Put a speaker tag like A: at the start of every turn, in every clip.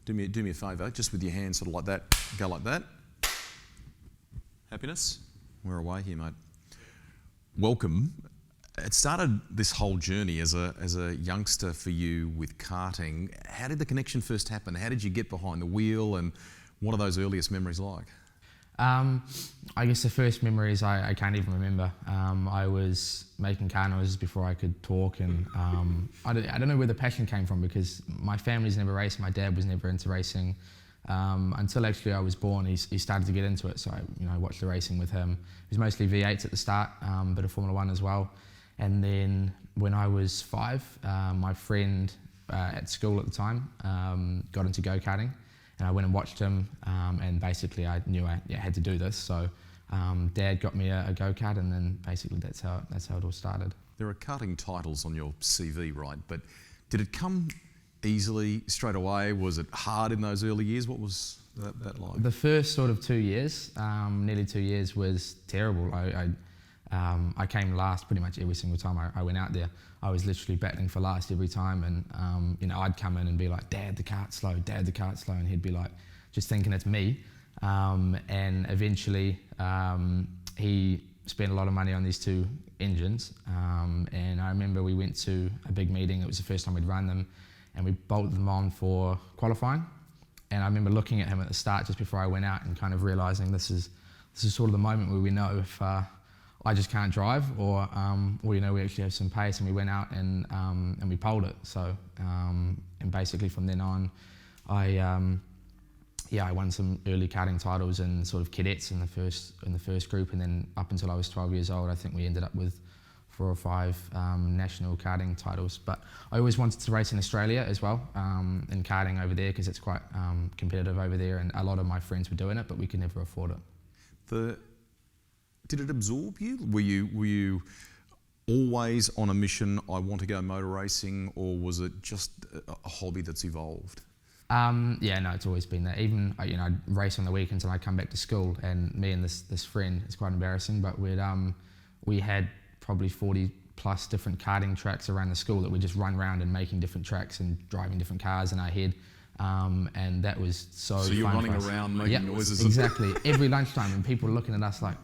A: Do me a favour, just with your hands sort of like that, go like that. Happiness? We're away here, mate. Welcome. It started this whole journey as a youngster for you with karting. How did the connection first happen? How did you get behind the wheel, and what are those earliest memories like?
B: I guess the first memories I can't even remember. I was making car noises before I could talk, and I don't know where the passion came from, because my family's never raced. My dad was never into racing until actually I was born. He started to get into it, so I watched the racing with him. It was mostly V8s at the start, but of Formula 1 as well. And then when I was 5, my friend at school at the time got into go-karting. And I went and watched him, and basically I knew I had to do this. So Dad got me a go-kart, and then basically that's how it all started.
A: There are karting titles on your CV, right? But did it come easily straight away? Was it hard in those early years? What was that like?
B: The first sort of 2 years, nearly 2 years, was terrible. I came last pretty much every single time I went out there. I was literally battling for last every time, and I'd come in and be like, "Dad, the kart's slow, Dad, the kart's slow," and he'd be like, just thinking it's me. And eventually, he spent a lot of money on these 2 engines, and I remember we went to a big meeting. It was the first time we'd run them, and we bolted them on for qualifying. And I remember looking at him at the start just before I went out and kind of realising this is sort of the moment where we know if I just can't drive, or we actually have some pace. And we went out and we poled it. So and basically from then on, I won some early karting titles and sort of cadets in the first group, and then up until I was 12 years old, I think we ended up with 4 or 5 national karting titles. But I always wanted to race in Australia as well, in karting over there, because it's quite competitive over there, and a lot of my friends were doing it, but we could never afford it.
A: Did it absorb you? Were you always on a mission, I want to go motor racing, or was it just a hobby that's evolved?
B: No, it's always been that. Even I'd race on the weekends and I'd come back to school, and me and this friend, it's quite embarrassing, but we had probably 40 plus different karting tracks around the school that we just run around and making different tracks and driving different cars in our head. And that was so fun.
A: So you're running
B: for us.
A: around making noises.
B: Exactly. Every lunchtime, and people were looking at us like,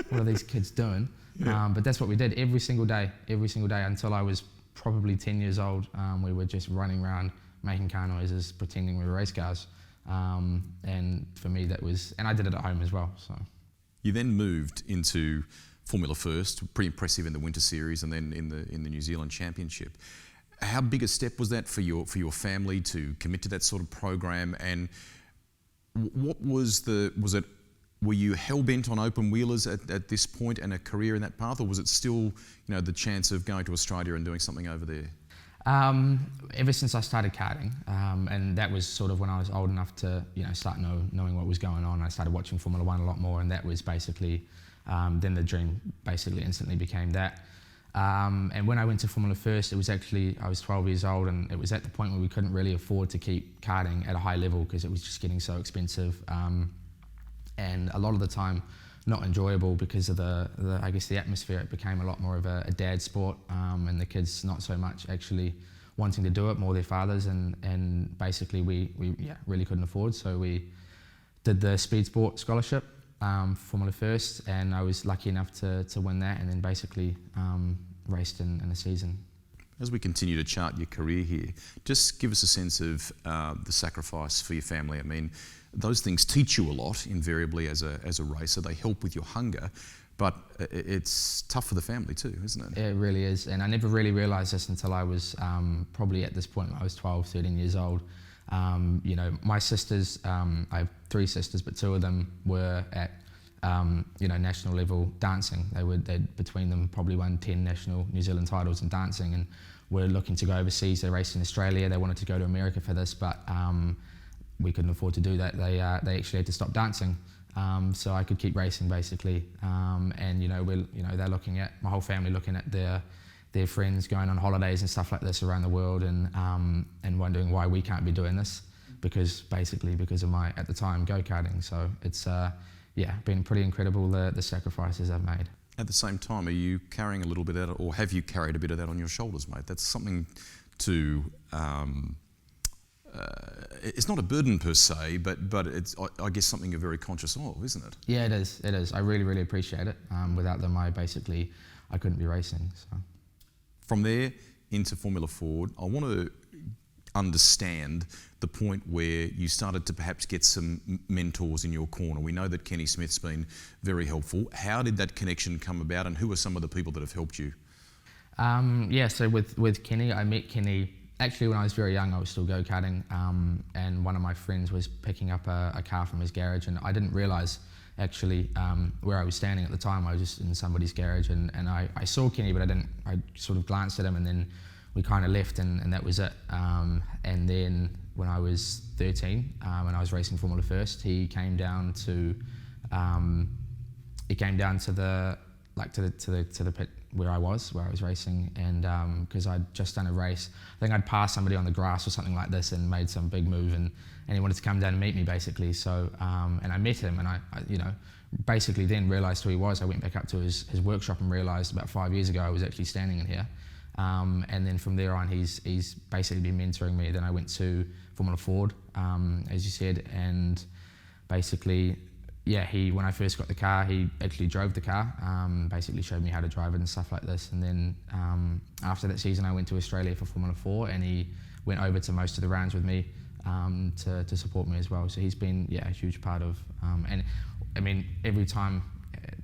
B: what are these kids doing? Yeah. But that's what we did every single day until I was probably 10 years old. We were just running around making car noises, pretending we were race cars. And for me that was, and I did it at home as well. So
A: you then moved into Formula First, pretty impressive in the Winter Series, and then in the New Zealand Championship. How big a step was that for your family to commit to that sort of program? And what were you hell-bent on open wheelers at this point and a career in that path, or was it still the chance of going to Australia and doing something over there?
B: Ever since I started karting, and that was sort of when I was old enough to start knowing what was going on. I started watching Formula 1 a lot more, and that was basically then the dream basically instantly became that. And when I went to Formula First, it was actually, I was 12 years old, and it was at the point where we couldn't really afford to keep karting at a high level because it was just getting so expensive. And a lot of the time not enjoyable because of the atmosphere. It became a lot more of a dad sport, and the kids not so much actually wanting to do it, more their fathers, and basically we really couldn't afford. So we did the speed sport scholarship, Formula First, and I was lucky enough to win that, and then basically raced in a season.
A: As we continue to chart your career here, just give us a sense of the sacrifice for your family. I mean, those things teach you a lot, invariably, as a racer. They help with your hunger, but it's tough for the family too, isn't it?
B: It really is, and I never really realised this until I was probably at this point when I was 12, 13 years old. My sisters, I have 3 sisters, but 2 of them were at national level dancing. They'd between them probably won 10 national New Zealand titles in dancing, and were looking to go overseas. They raced in Australia. They wanted to go to America for this, but we couldn't afford to do that. They actually had to stop dancing, so I could keep racing basically. And they're looking at, my whole family looking at their friends going on holidays and stuff like this around the world, and wondering why we can't be doing this, because of my, at the time, go-karting. So it's been pretty incredible, the sacrifices I've made.
A: At the same time, are you carrying a little bit of that, or have you carried a bit of that on your shoulders, mate? That's something to it's not a burden per se, but it's, I guess, something you're very conscious of, isn't it?
B: Yeah, it is. It is. I really, really appreciate it. Without them, I couldn't be racing. So.
A: From there into Formula Ford, I want to understand the point where you started to perhaps get some mentors in your corner. We know that Kenny Smith's been very helpful. How did that connection come about, and who are some of the people that have helped you?
B: So with Kenny, I met Kenny actually when I was very young. I was still go-karting, and one of my friends was picking up a car from his garage, and I didn't realise actually where I was standing at the time. I was just in somebody's garage, and I saw Kenny, but I sort of glanced at him, and then we kind of left, and that was it. And then when I was 13, and I was racing Formula First, he came down to the pit where I was racing, and because I'd just done a race, I think I'd passed somebody on the grass or something like this and made some big move, and he wanted to come down and meet me basically. So and I met him, and I basically then realised who he was. I went back up to his workshop and realised about 5 years ago I was actually standing in here. And then from there on, he's basically been mentoring me. Then I went to Formula Ford, as you said, and basically, when I first got the car, he actually drove the car, basically showed me how to drive it and stuff like this. And then after that season, I went to Australia for Formula 4, and he went over to most of the rounds with me to support me as well. So he's been, a huge part of, and I mean, every time,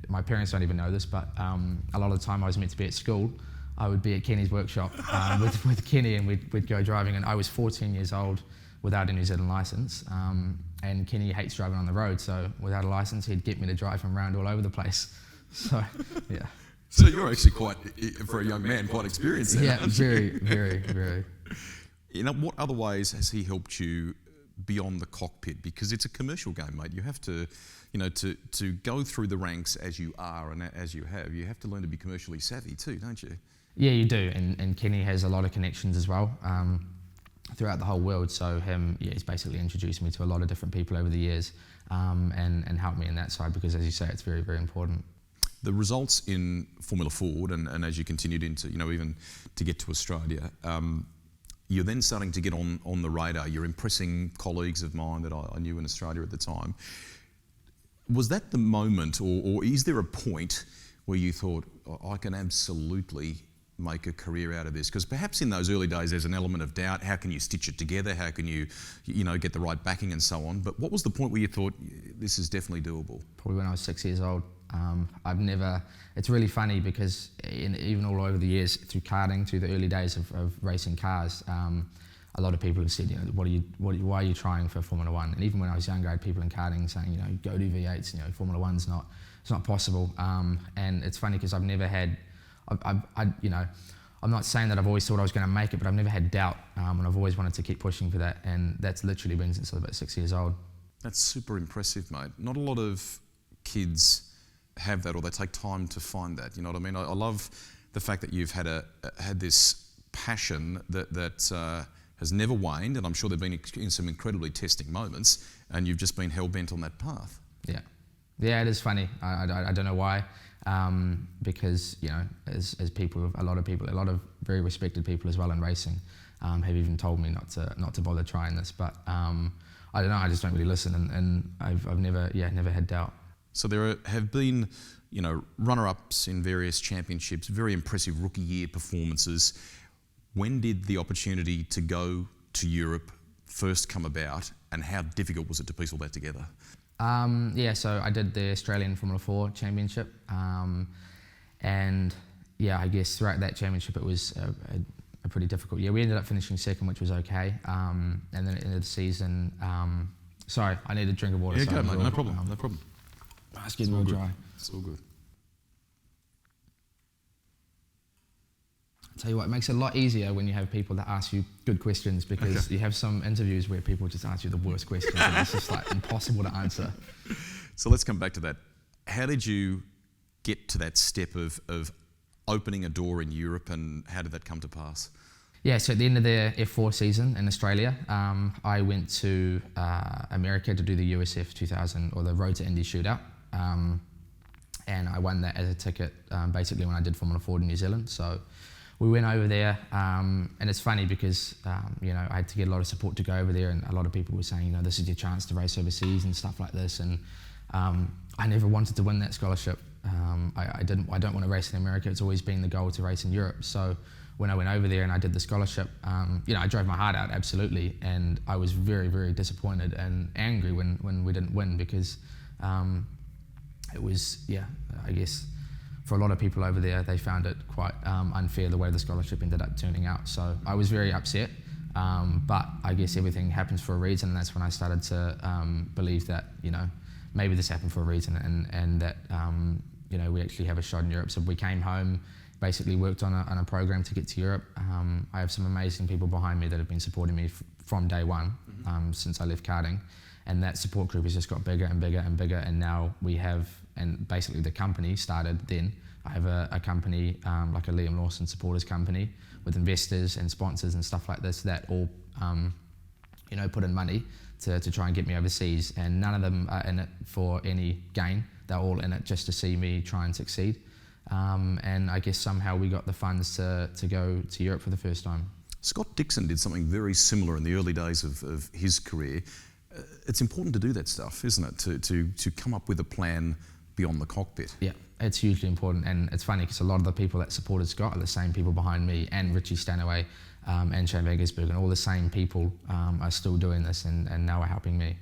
B: my parents don't even know this, but a lot of the time I was meant to be at school, I would be at Kenny's workshop with Kenny, and we'd go driving. And I was 14 years old without a New Zealand licence, and Kenny hates driving on the road, so without a licence he'd get me to drive him around all over the place. So, yeah.
A: So you're actually quite, for a young man, quite experienced.
B: Yeah, very, very, very.
A: What other ways has he helped you beyond the cockpit? Because it's a commercial game, mate. You have to, to go through the ranks as you are and as you have to learn to be commercially savvy too, don't you?
B: Yeah, you do, and Kenny has a lot of connections as well throughout the whole world. So he's basically introduced me to a lot of different people over the years, and helped me in that side, because, as you say, it's very, very important.
A: The results in Formula Ford, and as you continued into, even to get to Australia, you're then starting to get on the radar. You're impressing colleagues of mine that I knew in Australia at the time. Was that the moment, or is there a point where you thought, I can absolutely make a career out of this? Because perhaps in those early days there's an element of doubt. How can you stitch it together? How can you get the right backing and so on? But what was the point where you thought, this is definitely doable? Probably
B: when I was 6 years old. It's really funny because even all over the years through karting, through the early days of racing cars, a lot of people have said, why are you trying for Formula One? And even when I was younger, I had people in karting saying, go do V8s, Formula One's it's not possible. And it's funny because I've never had, I'm not saying that I've always thought I was going to make it, but I've never had doubt, and I've always wanted to keep pushing for that, and that's literally been since I was about 6 years old.
A: That's super impressive, mate. Not a lot of kids have that, or they take time to find that. You know what I mean? I love the fact that you've had this passion that has never waned, and I'm sure they've been in some incredibly testing moments, and you've just been hell-bent on that path.
B: Yeah, it is funny. I don't know why, because as people, a lot of very respected people as well in racing, have even told me not to bother trying this. But I don't know. I just don't really listen, and I've never had doubt.
A: So there have been, runner-ups in various championships, very impressive rookie year performances. When did the opportunity to go to Europe first come about, and how difficult was it to piece all that together?
B: So I did the Australian Formula 4 Championship, and I guess throughout that championship it was a pretty difficult year. We ended up finishing second, which was okay, and then at the end of the season, sorry, I need a drink of water.
A: Yeah, go, mate, no problem.
B: It's getting real dry.
A: It's all good.
B: I'll tell you what, it makes it a lot easier when you have people that ask you good questions, because you have some interviews where people just ask you the worst questions and it's just like impossible to answer.
A: So let's come back to that. How did you get to that step of opening a door in Europe, and how did that come to pass?
B: Yeah, so at the end of the F4 season in Australia, I went to America to do the USF 2000, or the Road to Indy shootout. And I won that as a ticket basically when I did Formula Ford in New Zealand. So we went over there, and it's funny because you know, I had to get a lot of support to go over there, and a lot of people were saying, you know, this is your chance to race overseas and stuff like this. And I never wanted to win that scholarship. I don't want to race in America. It's always been the goal to race in Europe. So when I went over there and I did the scholarship, you know, I drove my heart out, absolutely, and I was very, very disappointed and angry when we didn't win, because it was, yeah, I guess for a lot of people over there, they found it quite unfair the way the scholarship ended up turning out. So I was very upset, but I guess everything happens for a reason, and that's when I started to believe that, you know, maybe this happened for a reason, and that, you know, we actually have a shot in Europe. So we came home, basically worked on a program to get to Europe. I have some amazing people behind me that have been supporting me from day one, since I left karting, and that support group has just got bigger and bigger and bigger, and now we have, and basically the company started then. I have a company, like a Liam Lawson supporters company, with investors and sponsors and stuff like this that all, you know, put in money to try and get me overseas, and none of them are in it for any gain. They're all in it just to see me try and succeed. And I guess somehow we got the funds to go to Europe for the first time.
A: Scott Dixon did something very similar in the early days of his career. It's important to do that stuff, isn't it? To come up with a plan beyond the cockpit.
B: Yeah, it's hugely important, and it's funny because a lot of the people that supported Scott are the same people behind me, and Richie Stanaway, and Shane Vegersberg, and all the same people are still doing this, and now are helping me.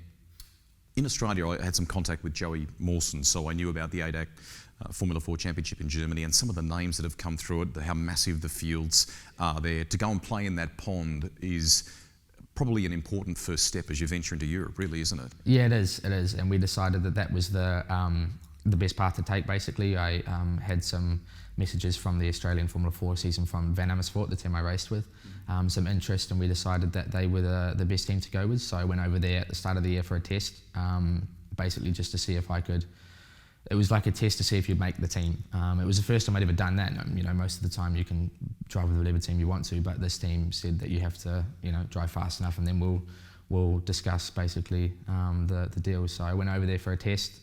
A: In Australia, I had some contact with Joey Mawson, so I knew about the ADAC Formula 4 Championship in Germany, and some of the names that have come through it, how massive the fields are there. To go and play in that pond is probably an important first step as you venture into Europe, really, isn't it?
B: Yeah, it is, and we decided that was the best path to take, basically. I had some messages from the Australian Formula 4 season from Van Amersfoort, the team I raced with, some interest, and we decided that they were the best team to go with. So I went over there at the start of the year for a test, basically just to see if I could. It was like a test to see if you'd make the team. It was the first time I'd ever done that. You know, most of the time you can drive with whatever team you want to, but this team said that you have to, you know, drive fast enough, and then we'll discuss basically the deal. So I went over there for a test.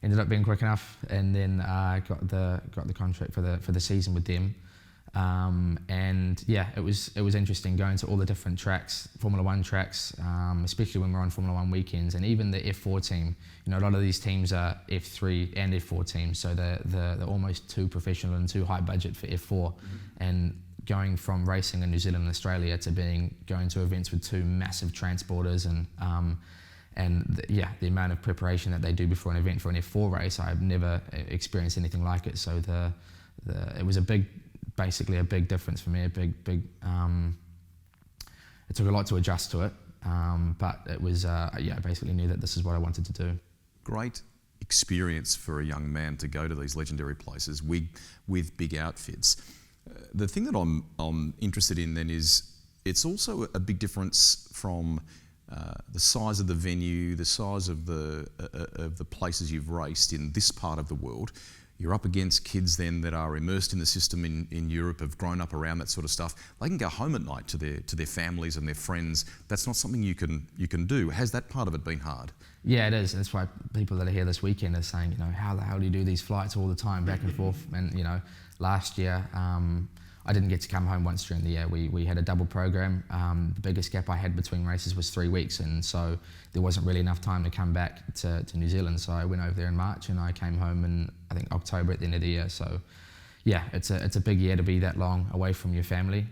B: Ended up being quick enough, and then got the contract for the season with them. And yeah, it was interesting going to all the different tracks, Formula 1 tracks, especially when we're on Formula 1 weekends, and even the F4 team. You know, a lot of these teams are F3 and F4 teams, so they're almost too professional and too high budget for F4. And going from racing in New Zealand and Australia to going to events with two massive transporters, and the amount of preparation that they do before an event for an F4 race, I've never experienced anything like it. So it was basically a big difference for me. It took a lot to adjust to it, but it was I basically knew that this is what I wanted to do. Great
A: Experience for a young man to go to these legendary places with big outfits. The thing that I'm interested in then is it's also a big difference from the size of the venue, the size of the places you've raced in this part of the world. You're up against kids then that are immersed in the system in Europe, have grown up around that sort of stuff. They can go home at night to their families and their friends. That's not something you can do. Has that part of it been hard?
B: Yeah, it is. That's why people that are here this weekend are saying, you know, how the hell do you do these flights all the time back and forth? And you know, last year I didn't get to come home once during the year. We had a double program. The biggest gap I had between races was 3 weeks, and so there wasn't really enough time to come back to New Zealand. So I went over there in March, and I came home in, I think, October at the end of the year. So yeah, it's a big year to be that long away from your family.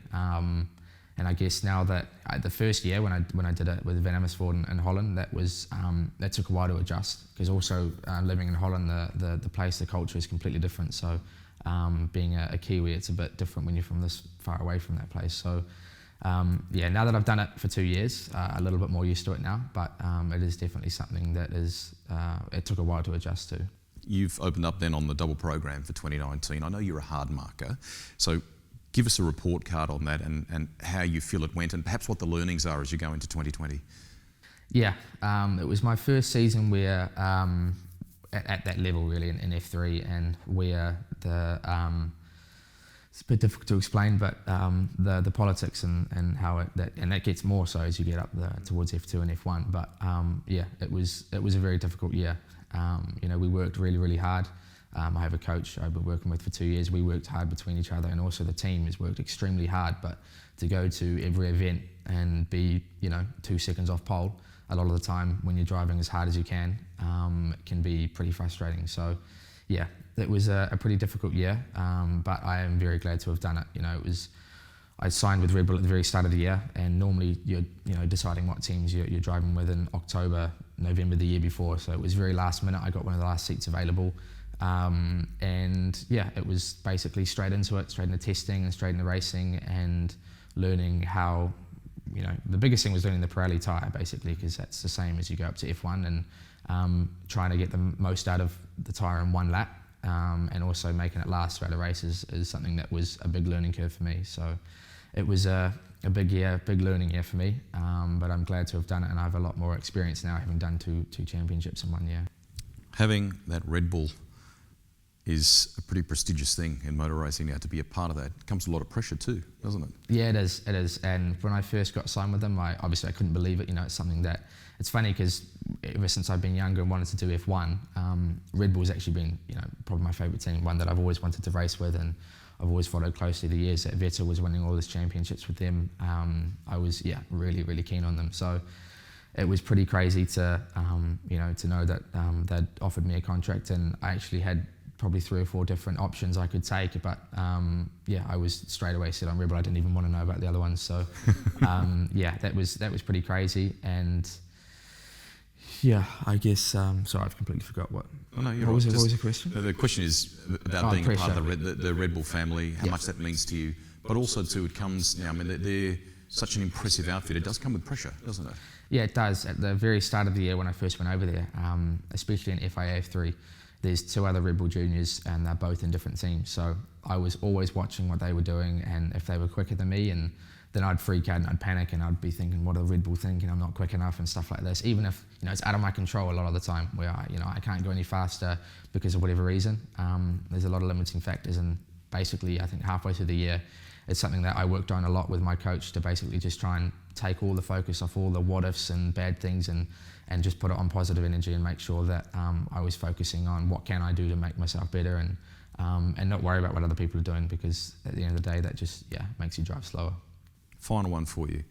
B: And I guess now that the first year when I did it with Van Amersfoort in Holland, that took a while to adjust, because also living in Holland, the place, the culture is completely different. So being a Kiwi, it's a bit different when you're from this far away from that place. So yeah, now that I've done it for 2 years, a little bit more used to it now, but it is definitely something that it took a while to adjust to.
A: You've opened up then on the double program for 2019. I know you're a hard marker, so give us a report card on that and how you feel it went, and perhaps what the learnings are as you go into 2020.
B: Yeah, it was my first season where at that level really in F3, and where it's a bit difficult to explain, but the politics and how that gets more so as you get up towards F2 and F1. But yeah, it was a very difficult year. You know, we worked really hard. I have a coach I've been working with for 2 years. We worked hard between each other, and also the team has worked extremely hard. But to go to every event and be, 2 seconds off pole, a lot of the time when you're driving as hard as you can can be pretty frustrating. So, yeah, it was a pretty difficult year, but I am very glad to have done it. I signed with Red Bull at the very start of the year, and normally you're deciding what teams you're driving with in October, November the year before. So it was very last minute. I got one of the last seats available, and yeah, it was basically straight into testing and straight into racing and learning how. The biggest thing was learning the Pirelli tyre, basically, because that's the same as you go up to F1, and trying to get the most out of the tyre in one lap, and also making it last throughout a race is something that was a big learning curve for me. So it was a big year, big learning year for me, but I'm glad to have done it, and I have a lot more experience now, having done two championships in 1 year.
A: Having that Red Bull is a pretty prestigious thing in motor racing now. To be a part of that comes with a lot of pressure too, doesn't it?
B: Yeah, it is. And when I first got signed with them, I couldn't believe it. It's something that, it's funny because ever since I've been younger and wanted to do F1, Red Bull's actually been, probably my favourite team, one that I've always wanted to race with, and I've always followed closely the years that Vettel was winning all his championships with them. I was, really, really keen on them. So it was pretty crazy to know that they'd offered me a contract, and I actually had probably 3 or 4 different options I could take, but I was straight away set on Red Bull. I didn't even want to know about the other ones. So that was pretty crazy. And yeah, I guess, sorry, I've completely forgot what.
A: Oh, no,
B: what was the question?
A: The question is about being a part of the Red Bull family, how much that means to you, but also too, it comes now, they're such an impressive outfit. It does come with pressure, doesn't it?
B: Yeah, it does. At the very start of the year when I first went over there, especially in FiA F3, there's 2 other Red Bull juniors, and they're both in different teams. So I was always watching what they were doing, and if they were quicker than me, and then I'd freak out and I'd panic, and I'd be thinking, what are Red Bull thinking? I'm not quick enough and stuff like this. Even if it's out of my control a lot of the time, where I can't go any faster because of whatever reason. There's a lot of limiting factors, and basically I think halfway through the year, it's something that I worked on a lot with my coach, to basically just try and take all the focus off all the what ifs and bad things, and just put it on positive energy, and make sure that I was focusing on what can I do to make myself better, and not worry about what other people are doing, because at the end of the day that just makes you drive slower.
A: Final one for you.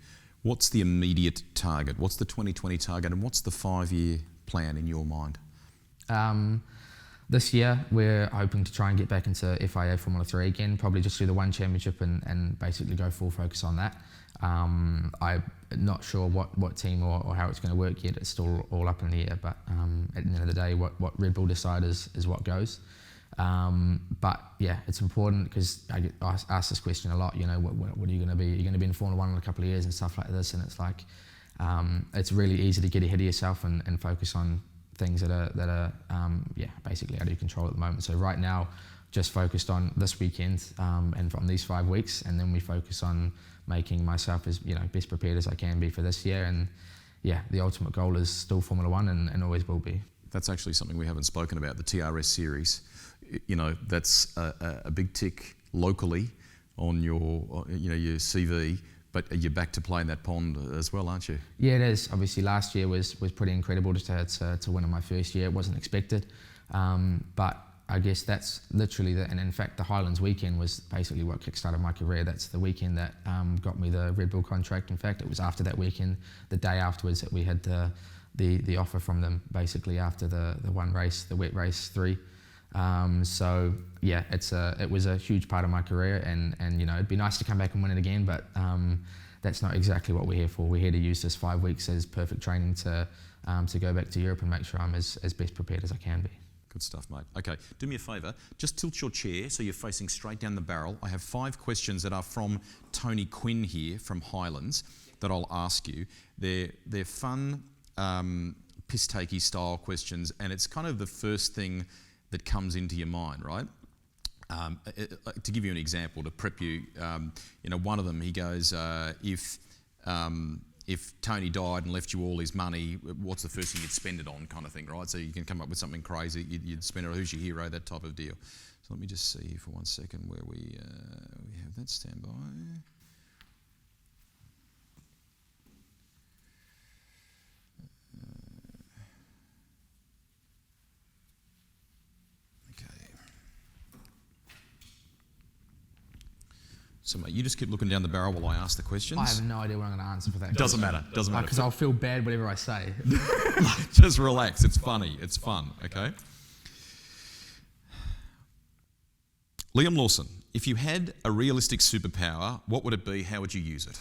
A: What's the immediate target? What's the 2020 target, and what's the 5-year plan in your mind?
B: This year we're hoping to try and get back into FIA Formula 3 again, probably just do the one championship and basically go full focus on that. I'm not sure what team or how it's going to work yet. It's still all up in the air, but at the end of the day, what Red Bull decide is what goes. But yeah, it's important, because I get asked this question a lot, what are you going to be? You're going to be in Formula 1 in a couple of years and stuff like this, and it's like, it's really easy to get ahead of yourself and focus on things that are basically out of your control at the moment. So right now, just focused on this weekend and from these 5 weeks, and then we focus on making myself as best prepared as I can be for this year. And the ultimate goal is still Formula 1 and always will be.
A: That's actually something we haven't spoken about, the TRS Series. That's a big tick locally on your CV, but you're back to play in that pond as well, aren't you? Yeah,
B: it is. Obviously last year was pretty incredible to win in my first year. It wasn't expected, but I guess that's literally and in fact the Highlands weekend was basically what kickstarted my career. That's the weekend that got me the Red Bull contract. In fact, it was after that weekend, the day afterwards, that we had the offer from them, basically after the one race, the wet race 3. So yeah, it was a huge part of my career, and it'd be nice to come back and win it again, but that's not exactly what we're here for. We're here to use this 5 weeks as perfect training to go back to Europe and make sure I'm as best prepared as I can be.
A: Good stuff, mate. Okay, do me a favour, just tilt your chair so you're facing straight down the barrel. I have 5 questions that are from Tony Quinn here from Highlands that I'll ask you. They're fun, piss-takey style questions, and it's kind of the first thing that comes into your mind, right? To give you an example, to prep you, one of them, he goes, if Tony died and left you all his money, what's the first thing you'd spend it on, kind of thing, right? So you can come up with something crazy, you'd spend it on who's your hero, that type of deal. So let me just see for 1 second where we have that standby. Okay. So, mate, you just keep looking down the barrel while I ask the questions.
B: I have no idea what I'm going to answer for that.
A: Doesn't matter.
B: Because I'll feel bad whatever I say.
A: Just relax. It's funny. It's fun. Okay. Liam Lawson, if you had a realistic superpower, what would it be? How would you use it?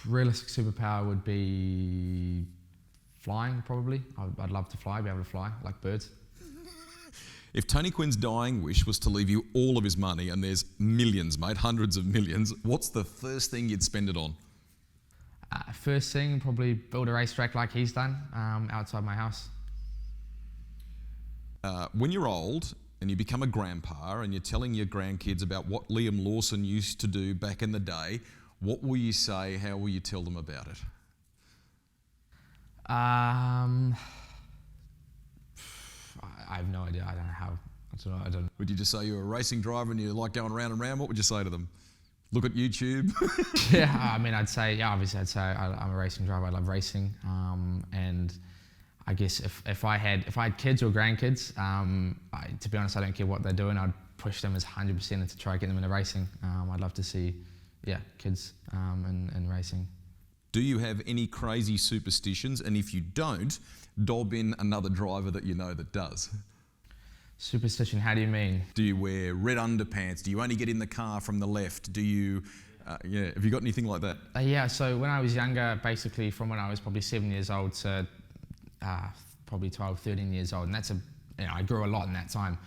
B: Realistic superpower would be flying, probably. I'd love to fly, be able to fly like birds.
A: If Tony Quinn's dying wish was to leave you all of his money, and there's millions, mate, hundreds of millions, what's the first thing you'd spend it on?
B: First thing, probably build a racetrack like he's done outside my house.
A: When you're old and you become a grandpa and you're telling your grandkids about what Liam Lawson used to do back in the day, what will you say? How will you tell them about it?
B: I have no idea. I don't know how. I don't.
A: Would you just say you're a racing driver and you like going round and round? What would you say to them? Look at YouTube?
B: Yeah, I mean, obviously I'd say I'm a racing driver. I love racing, and I guess if I had kids or grandkids, to be honest, I don't care what they're doing. I'd push them as 100% and to try to get them into racing. I'd love to see, kids and racing.
A: Do you have any crazy superstitions? And if you don't, dob in another driver that you know that does.
B: Superstition, how do you mean?
A: Do you wear red underpants? Do you only get in the car from the left? Do you, have you got anything like that?
B: So when I was younger, basically from when I was probably 7 years old to probably 12, 13 years old, and that's I grew a lot in that time.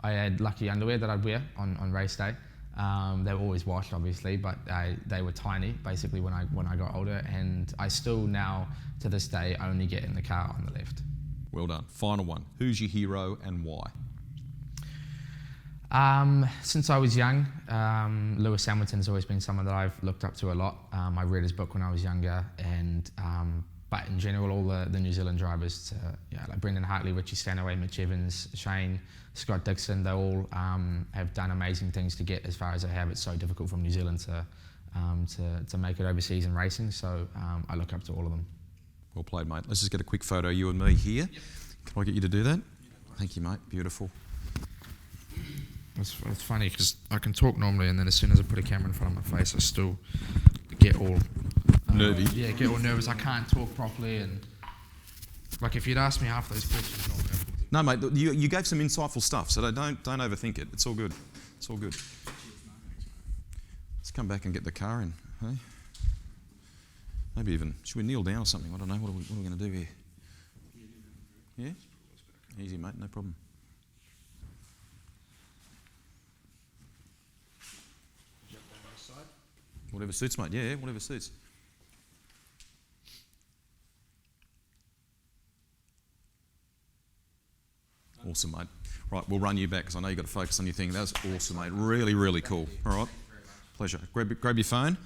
B: I had lucky underwear that I'd wear on race day. They were always washed, obviously, but they were tiny, basically, when I got older, and I still now, to this day, only get in the car on the left.
A: Well done. Final one. Who's your hero and why?
B: Since I was young, Lewis Hamilton's always been someone that I've looked up to a lot. I read his book when I was younger, and but in general, all the New Zealand drivers, like Brendan Hartley, Richie Stanaway, Mitch Evans, Shane, Scott Dixon, they all have done amazing things to get as far as they have. It's so difficult from New Zealand to make it overseas in racing, so I look up to all of them.
A: Well played, mate. Let's just get a quick photo, you and me here. Yep. Can I get you to do that? Thank you, mate. Beautiful.
B: It's funny because I can talk normally, and then as soon as I put a camera in front of my face, I still get all
A: nervy.
B: Yeah, get all nervous. I can't talk properly, and like if you'd asked me half those questions,
A: no, mate. You gave some insightful stuff, so don't overthink it. It's all good. It's all good. Let's come back and get the car in. Hey? Maybe even should we kneel down or something? I don't know. What are we going to do here? Yeah. Easy, mate. No problem. Whatever suits, mate. Yeah, whatever suits. Awesome, mate. Right, we'll run you back because I know you've got to focus on your thing. That was awesome, mate. Really, really cool. All right. Pleasure. Grab your phone.